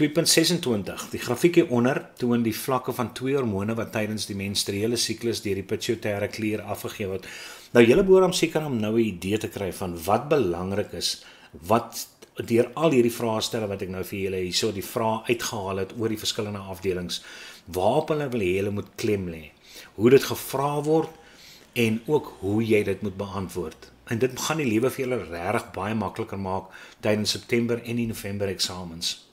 2.26, die grafiek hieronder toon die vlakke van 2 hormone wat tydens die menstruele siklus deur die pituitêre klier afgegee word. Nou julle behoort om seker om nou 'n idee te kry van wat belangrik is, wat deur al hierdie vraestelle wat ek nou vir julle hierso die vrae uitgehaal het oor die verskillende afdelings, waarop hulle wil hê julle moet klem lê, hoe dit gevra word en ook hoe jy dit moet beantwoord. En dit gaan die lewe vir julle regtig baie makliker maak tydens September en die November eksamens.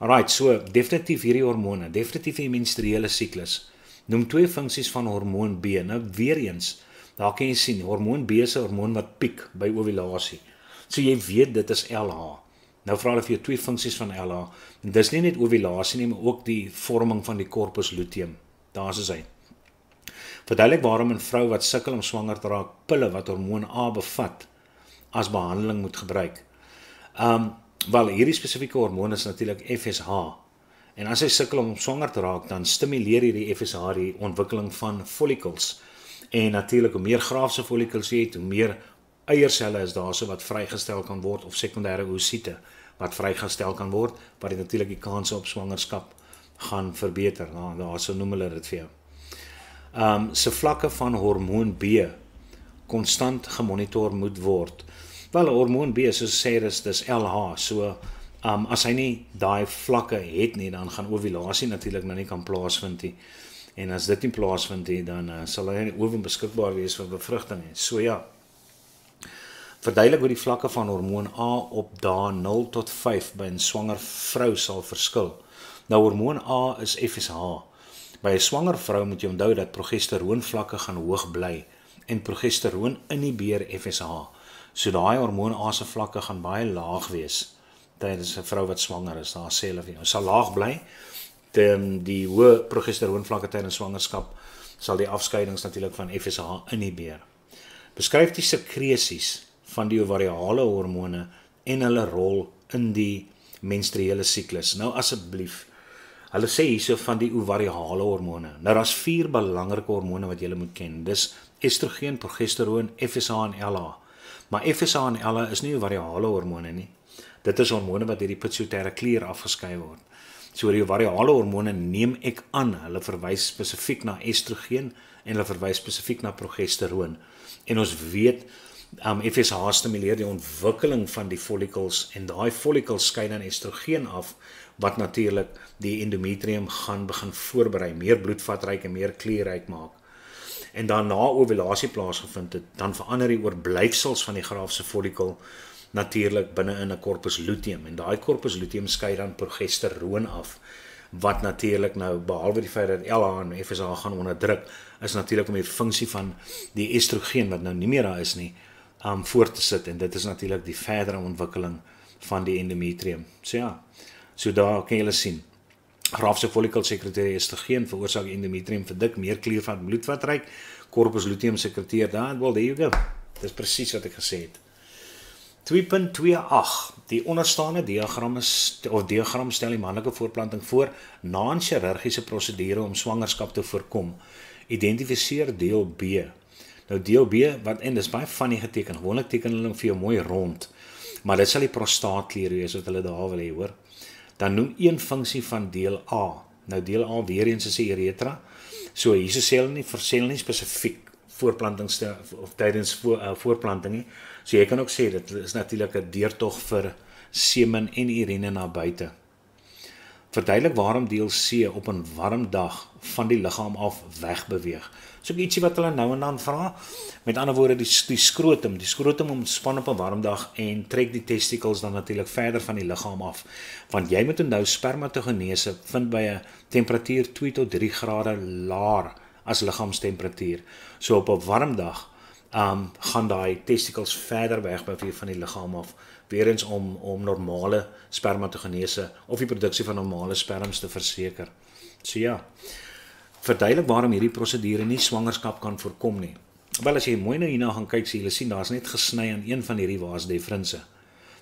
Alright, so definitief hierdie hormone, definitief die menstruele siklus. Noem 2 funksies van hormoon B. Nou weer eens, daar kan jy sien, hormoon B is 'n hormoon wat piek by ovulasie. So jy weet dit is LH. Nou vra hulle vir jou 2 funksies van LH. En dis nie net ovulasie nie, maar ook die vorming van die corpus luteum. Daar is hy. Verduidelik waarom 'n vrou wat sukkel om swanger te raak, pille wat hormoon A bevat as behandeling moet gebruik. Wel, hierdie spesifieke hormoon is natuurlik FSH. En as jy sukkel om swanger te raak, dan stimuleer hierdie FSH die ontwikkeling van follicles. En natuurlik hoe meer graafse follicles jy het, hoe meer eierselle is daar so wat vrygestel kan word of sekondêre oosiete wat vrygestel kan word, wat natuurlik die kanse op swangerskap gaan verbeter. Daar so noem hulle dit vir jou. Se vlakke van hormoon B konstant gemonitor moet word. Wel, hormoon B, soos sê, dis LH, so as hy nie daai vlakke het nie, dan gaan ovulasie natuurlik nou nie kan plaasvind nie. En as dit nie plaasvind nie, dan sal hy nie oom beskikbaar wees vir bevrugting nie. So ja, verduidelik hoe die vlakke van hormoon A op dae 0 tot 5 by 'n swanger vrou sal verskil. Nou hormoon A is FSH. By 'n swanger vrou moet jy onthou dat progesteroonvlakke gaan hoog bly en progesteroon inhibeer FSH. So daai hormoon A se vlakke gaan baie laag wees tydens 'n vrou wat swanger is. Daar sê hulle vir jou, sal laag bly. Die hoë progesteroonvlakke tydens swangerskap sal die afskeidings natuurlik van FSH inhibeer. Beskryf die sekresies van die ovariale hormone en hulle rol in die menstruele siklus. Nou asseblief, hulle sê hierso van die ovariale hormone. Nou daar's 4 belangrike hormone wat jy moet ken. Dis estrogen, progesteroon, FSH en LH. Maar FSH en LH is nie ovariale hormone nie. Dit is hormone wat deur die pituitêre klier afgeskei word. So die ovariale hormone neem ek aan, hulle verwys spesifiek na estrogen en hulle verwys spesifiek na progesteroon. En ons weet FSH stimuleer die ontwikkeling van die follicles en daai follicles skei dan estrogen af wat natuurlik die endometrium gaan begin voorberei, meer bloedvatryk en meer klierryk maak. En dan na ovulasie plaasgevind het, dan verander die oorblyfsels van die graafse follikel natuurlik binne in 'n corpus luteum en daai corpus luteum skei dan progesteroon af wat natuurlik nou behalwe die feit dat LH en FSH gaan onderdruk is natuurlik om die funksie van die estrogen wat nou nie meer daar is nie voor te sit en dit is natuurlik die verdere ontwikkeling van die endometrium. So ja, so daar kan julle sien. Graafse follikel sekreteer estrogen veroorsaak endometrium verdik, meer klier van bloedvatryk, corpus luteum sekreteer dan, well there you go. Dis presies wat ek gesê het. 2.28 Die onderstaande diagram stel die manlike voortplanting voor na 'n chirurgiese prosedure om swangerskap te voorkom. Identifiseer deel B. Nou deel B, en dis baie funny geteken, gewoonlik teken hulle vir jou mooi rond, maar dit sal die prostaatklier wees wat hulle daar wil hê, hoor. Dan noem een funksie van deel A. Nou deel A weer eens is die uretra. So hierso sê hulle nie spesifiek voortplanting of tydens voortplanting nie. So jy kan ook sê dit is natuurlik 'n deurtog vir semen en urine na buite. Verduidelik waarom deel C op 'n warm dag van die liggaam af wegbeweeg. So ietsie wat hulle nou en dan vra. Met ander woorde die skrotum ontspan op 'n warm dag en trek die testikels dan natuurlik verder van die liggaam af. Want jy moet onthou spermatogenese vind by 'n temperatuur 2 tot 3 grade laer as liggaamstemperatuur. So op 'n warm dag gaan daai testikels verder weg van die liggaam af, weer eens om normale spermatogenese of die produksie van normale sperms te verseker. So ja, verduidelik waarom hierdie prosedure nie swangerskap kan voorkom nie. Wel, as jy mooi nou hierna gaan kyk, sien jy daar's net gesny aan een van hierdie vas deferense.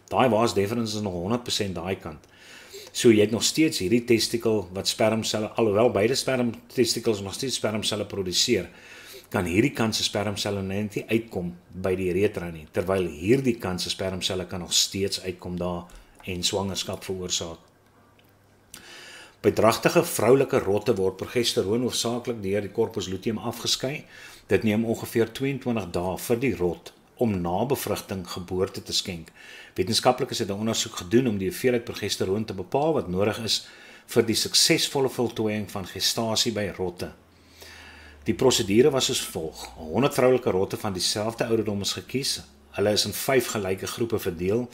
Daai vas deferens is nog 100% daai kant. So jy het nog steeds hierdie testikel wat spermselle, alhoewel beide testikels nog steeds spermselle produseer, kan hierdie kant se spermselle net nie uitkom by die uretra nie, terwyl hierdie kant se spermselle kan nog steeds uitkom daar en swangerskap veroorsaak. By dragtige vroulike rotte word progesteroon hoofsaaklik deur die corpus luteum afgeskei. Dit neem ongeveer 22 dae vir die rot om na bevrugting geboorte te skenk. Wetenskaplikes het 'n ondersoek gedoen om die hoeveelheid progesteroon te bepaal wat nodig is vir die suksesvolle voltooiing van gestasie by rotte. Die prosedure was soos volg. 100 vroulike rotte van dieselfde ouderdom is gekies. Hulle is in 5 gelyke groepe verdeel.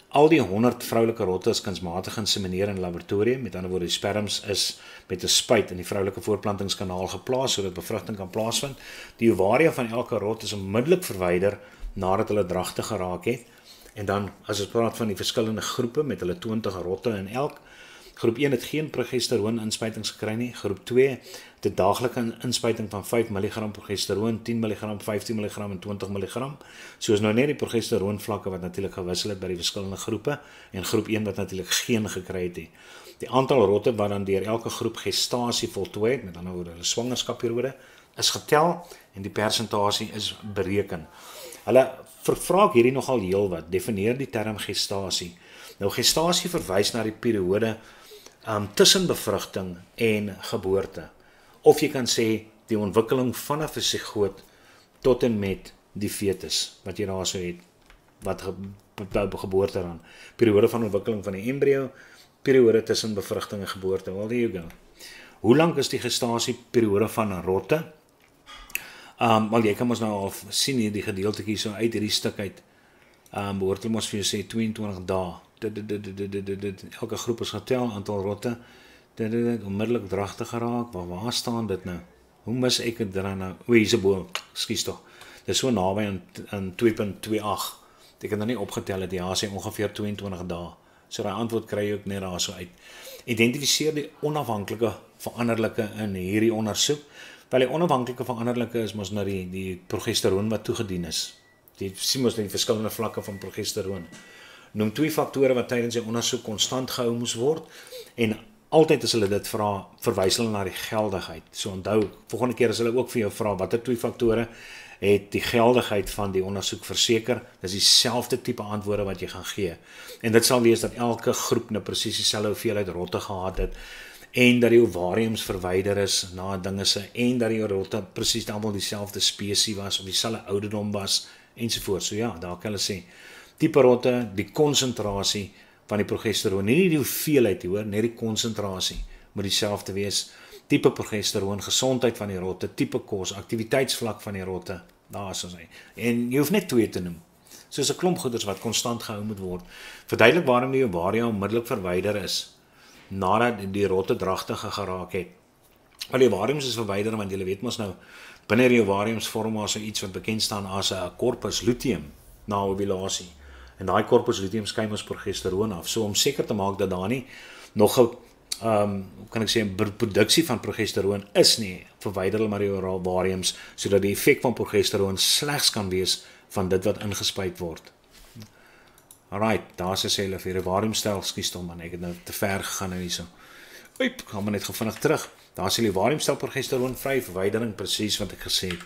Al die 100 vroulike rotte is kunsmatig insemineer in 'n laboratorium, met ander woorde die sperms is met 'n spuit in die vroulike voortplantingskanaal geplaas sodat bevrugting kan plaasvind. Die ovaria van elke rot is onmiddellik verwyder nadat hulle dragtig geraak het. En dan as ons praat van die verskillende groepe met hulle 20 rotte in elk, groep 1 het geen progesteroon inspuitings gekry nie. Groep 2 het 'n daaglikse inspuiting van 5 mg progesteroon, 10 mg, 15 mg en 20 mg. Soos nou net die progesteroon vlakke wat natuurlik gewissel het by die verskillende groepe en groep 1 wat natuurlik geen gekry het nie. Die aantal rotte wat dan deur elke groep gestasie voltooi het, met ander woorde hulle swangerskapperiode, is getel en die persentasie is bereken. Hulle vervraag hierdie nogal heelwat. Definieer die term gestasie. Nou gestasie verwys na die periode tussen bevrugting en geboorte. Of jy kan sê die ontwikkeling vanaf 'n sigoot tot en met die fetus wat jy daar so het, wat geboorte dan. Periode van ontwikkeling van die embrio, periode tussen bevrugting en geboorte. Well, there you go. Hoe lank is die gestasieperiode van 'n rotte? Wel jy kan ons nou al sien hier die gedeeltetjie so uit hierdie stuk uit. Behoort hulle mos vir jou sê 22 dae. Elke groep is getel, aantal rotte, onmiddellik dragtig geraak. Waar staan dit nou? Hoe mis ek dit dan nou? O, hier's 'n bo, skuis tog. Dit is so naby aan 2.28. Ek het nou nie opgetel het, ja, sê ongeveer 22 dae. So daai antwoord kry jy ook net daar so uit. Identifiseer die onafhanklike veranderlike in hierdie ondersoek. Wel die onafhanklike veranderlike is mos nou die progesteroon wat toegedien is. Die sien mos die verskillende vlakke van progesteroon. Noem 2 faktore wat tydens die ondersoek konstant gehou moes word en altyd as hulle dit vra, verwys hulle na die geldigheid. So onthou, volgende keer as hulle ook vir jou vra watter 2 faktore het die geldigheid van die ondersoek verseker, dis dieselfde tipe antwoorde wat jy gaan gee. En dit sal wees dat elke groep nou presies dieselfde hoeveelheid rotte gehad het en dat die ovariums verwyder is na dingese en dat die rotte presies almal dieselfde spesies was of dieselfde ouderdom was ensovoorts. So ja, daar kan hulle sê tipe rotte, die konsentrasie van die progesteroon, nie die hoeveelheid hoor, net die konsentrasie moet dieselfde wees. Tipe progesteroon, gesondheid van die rotte, tipe kos, aktiwiteitsvlak van die rotte, daar is ons hy. En jy hoef net 2 te noem. Soos 'n klomp goeders wat konstant gehou moet word. Verduidelik waarom die ovaria onmiddellik verwyder is nadat die rotte dragtig geraak het. Al die ovariums is verwyder want jy weet mos nou binne die ovariums vorm maar so iets wat bekend staan as 'n corpus luteum na ovulasie. En daai corpus luteum skei mos progesteroon af. So om seker te maak dat daar nie nog 'n kan ek sê 'n produksie van progesteroon is nie, verwyder hulle maar die ovariums sodat die effek van progesteroon slegs kan wees van dit wat ingespuit word. Alright, daar sê hulle vir die ovariumstel, skuis tog man, ek het nou te ver gegaan nou hierso. Oep, gaan maar net vinnig terug. Daar sê die ovariumstel progesteroon vry verwydering presies wat ek gesê het.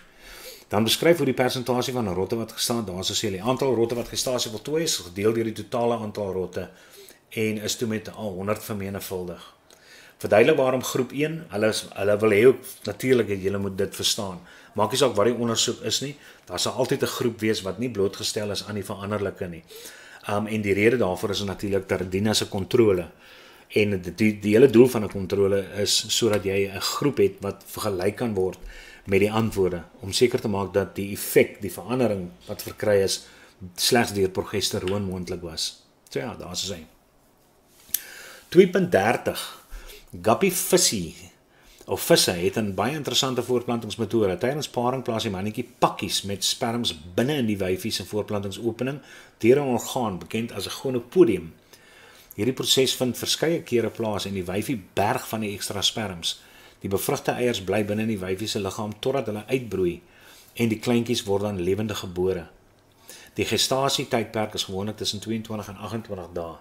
Dan beskryf hoe die persentasie van 'n rotte wat gestaan, daar sê hulle die aantal rotte wat gestasie voltooi is gedeel deur die totale aantal rotte en is toe met al 100 vermenigvuldig. Verduidelik waarom groep 1, hulle wil hê natuurlik julle moet dit verstaan. Maak nie saak wat die ondersoek is nie, daar sal altyd 'n groep wees wat nie blootgestel is aan die veranderlike nie. En die rede daarvoor is natuurlik ter dien as 'n kontrole. En die hele doel van 'n kontrole is sodat jy 'n groep het wat vergelyk kan word met die antwoorde om seker te maak dat die effek, die verandering wat verkry is, slegs deur progesteroon moontlik was. So ja, daar is hy. 2.30 Guppy visse het 'n baie interessante voortplantingsmetode. Tydens paring plaas die mannetjie pakkies met sperms binne in die wyfie se voortplantingsopening deur 'n orgaan bekend as 'n gonopodium. Hierdie proses vind verskeie kere plaas en die wyfie berg van die ekstra sperms. Die bevrugte eiers bly binne in die wyfie se liggaam totdat hulle uitbroei en die kleintjies word dan lewendig gebore. Die gestasietydperk is gewoonlik tussen 22 en 28 dae.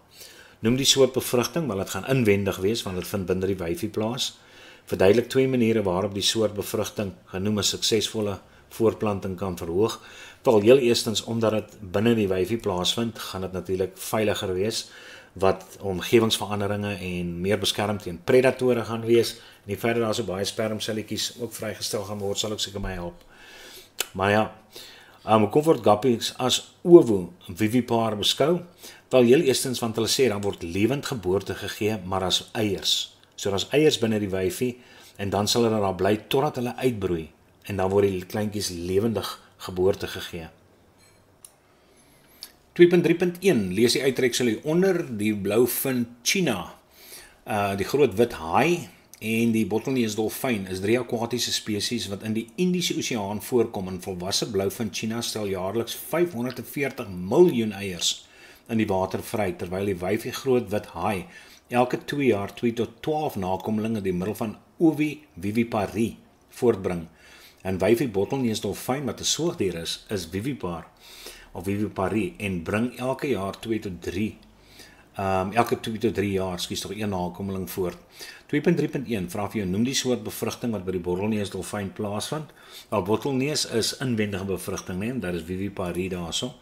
Noem die soort bevrugting, want dit gaan inwendig wees want dit vind binne die wyfie plaas. Verduidelik 2 maniere waarop die soort bevrugting genoem 'n suksesvolle voortplanting kan verhoog. Wel heel eerstens omdat dit binne die wyfie plaasvind, gaan dit natuurlik veiliger wees. wat omgewingsveranderinge en meer beskerm teen predatore gaan wees. En die feit dat daar so baie spermselletjies ook vrygestel gaan word, sal ook seker my help. Maar ja, comfort guppies as ovovivipar beskou, wel heel eerstens want hulle sê dan word lewend geboorte gegee, maar as eiers. So as eiers binne die wyfie en dan sal hulle daar bly totdat hulle uitbroei en dan word die kleintjies lewendig geboorte gegee. 2.3.1 lees die uittreksel hier onder, die blouvin tuna, die groot wit haai en die bottelneusdolfyn is 3 akwatiese spesies wat in die Indiese Oseaan voorkom en volwasse blouvin tuna stel jaarliks 540 miljoen eiers in die water vry, terwyl die wyfie groot wit haai elke 2 jaar 2 tot 12 nakommelinge deur middel van oviviviparie voortbring. En wyfie bottelneusdolfyn wat 'n soogdier is vivipar of viviparie en bring elke jaar 2 tot 3 jaar, tog 1 nakommeling voort. 2.3.1 vra vir jou noem die soort bevrugting wat by die bottelneusdolfyn plaasvind. Wel bottelneus is inwendige bevrugting, nee, dat is viviparie daarso.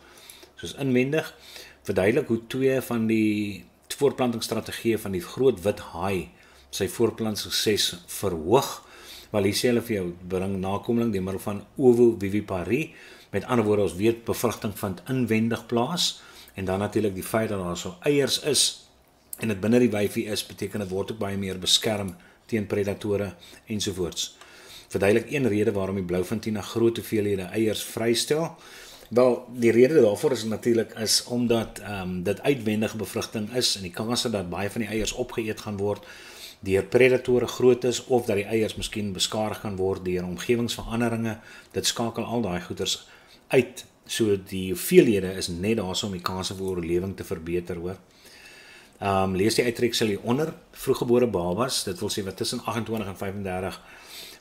Soos inwendig verduidelik hoe 2 van die voortplantingsstrategieë van die groot wit haai sy voortplantingssukses verhoog. Wel hier sê hulle vir jou bring nakommeling deur middel van ovoviviparie. Met ander woorde, ons weet bevrugting vind inwendig plaas en dan natuurlik die feit dat daar so eiers is en dit binne die wyfie is, beteken dit word ook baie meer beskerm teen predatore ensovoorts. Verduidelik een rede waarom die blouvin tuna groot hoeveelhede eiers vrystel. Wel, die rede daarvoor is natuurlik omdat dit uitwendige bevrugting is en die kanse dat baie van die eiers opgeëet gaan word deur predatore groot is of dat die eiers miskien beskadig kan word deur omgewingsveranderinge. Dit skakel al daai goeters uit. So die hoeveelhede is net daarso om die kanse vir oorlewing te verbeter, hoor. Lees die uittreksel hier onder, vroeggebore babas, dit wil sê wat tussen 28 en 35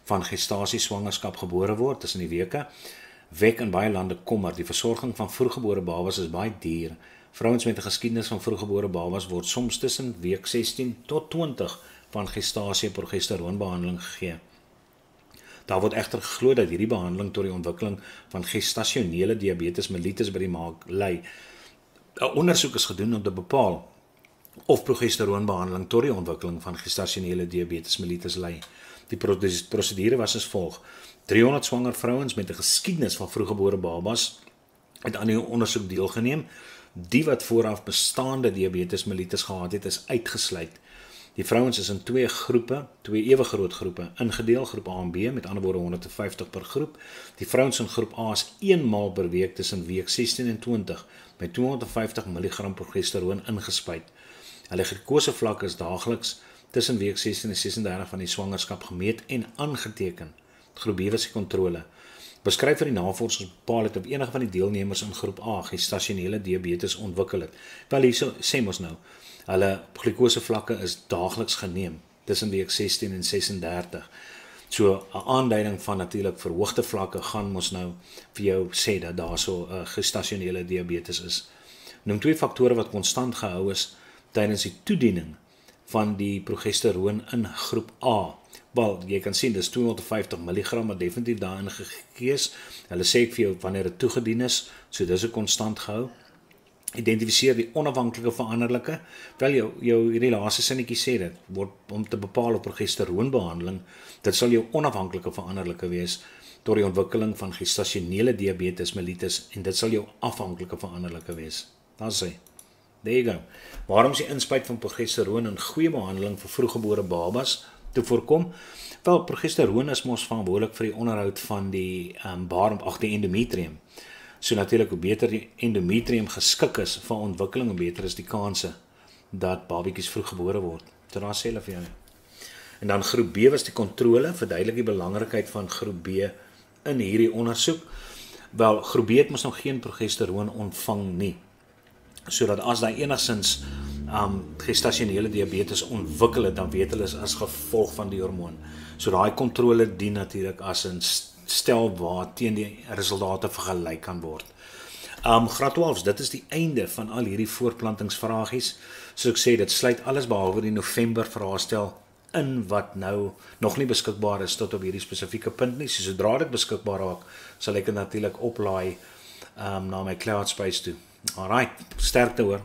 van gestasie swangerskap gebore word, tussen die weke, wek in baie lande kommer. Die versorging van vroeggebore babas is baie duur. Vrouens met 'n geskiedenis van vroeggebore babas word soms tussen week 16 tot 20 van gestasie progesteroonbehandeling gegee. Daar word egter geglo dat hierdie behandeling tot die ontwikkeling van gestasionele diabetes mellitus by die maag lei. 'n Ondersoek is gedoen om te bepaal of progesteroonbehandeling tot die ontwikkeling van gestasionele diabetes mellitus lei. Die prosedure was as volg: 300 swanger vrouens met 'n geskiedenis van vroeggebore babas het aan die ondersoek deelgeneem. Die wat vooraf bestaande diabetes mellitus gehad het, is uitgesluit. Die vrouens is in 2 groepe, 2 ewe groot groepe, ingedeel, groep A en B, met ander woorde 150 per groep. Die vrouens in groep A is 1 maal per week tussen week 16 en 20 met 250 mg progesteroon ingespuit. Hulle glukose vlak is daagliks tussen week 16 en 36 van die swangerskap gemeet en aangeteken. Groep B was die kontrole. Beskryf vir die navorsers bepaal het of enige van die deelnemers in groep A gestasionele diabetes ontwikkel het. Wel hierso sê ons nou, hulle glukose vlakke is daagliks geneem tussen week 16 en 36. So 'n aanduiding van natuurlik verhoogde vlakke gaan ons nou vir jou sê dat daar so 'n gestasionele diabetes is. Noem 2 faktore wat konstant gehou is tydens die toediening van die progesteroon in groep A. Wel, jy kan sien dis 250 mg wat definitief daarin gegee is. Hulle sê ek vir jou wanneer dit toegedien is, so dis 'n konstant gehou. Identifiseer die onafhanklike veranderlike. Wel jou hierdie laaste sinnetjie sê dit word om te bepaal op progesteroonbehandeling, dit sal jou onafhanklike veranderlike wees tot die ontwikkeling van gestasionele diabetes mellitus en dit sal jou afhanklike veranderlike wees. Daar sê. There you go. Waarom is die inspuit van progesteroon in goeie behandeling vir vroeggebore babas te voorkom? Wel, progesteroon is mos verantwoordelik vir die onderhoud van die baarm agter die endometrium. So natuurlik hoe beter die endometrium geskik is vir ontwikkeling, hoe beter is die kanse dat babietjies vroeg gebore word. So daar sê hulle vir jou. En dan groep B was die kontrole, verduidelik die belangrikheid van groep B in hierdie ondersoek. Wel, groep B het mos nog geen progesteroon ontvang nie. Sodat as daar enigsins gestasionele diabetes ontwikkel het, dan weet hulle as gevolg van die hormoon. So daai kontrole dien natuurlik as 'n stel waar teen die resultate vergelyk kan word. Graad 12, dit is die einde van al hierdie voortplantingsvragies. So ek sê, dit sluit alles behalwe die November vraestel in wat nou nog nie beskikbaar is tot op hierdie spesifieke punt nie. So sodra dit beskikbaar raak, sal ek dit natuurlik oplaai na my cloud space toe. Alright, sterkte hoor.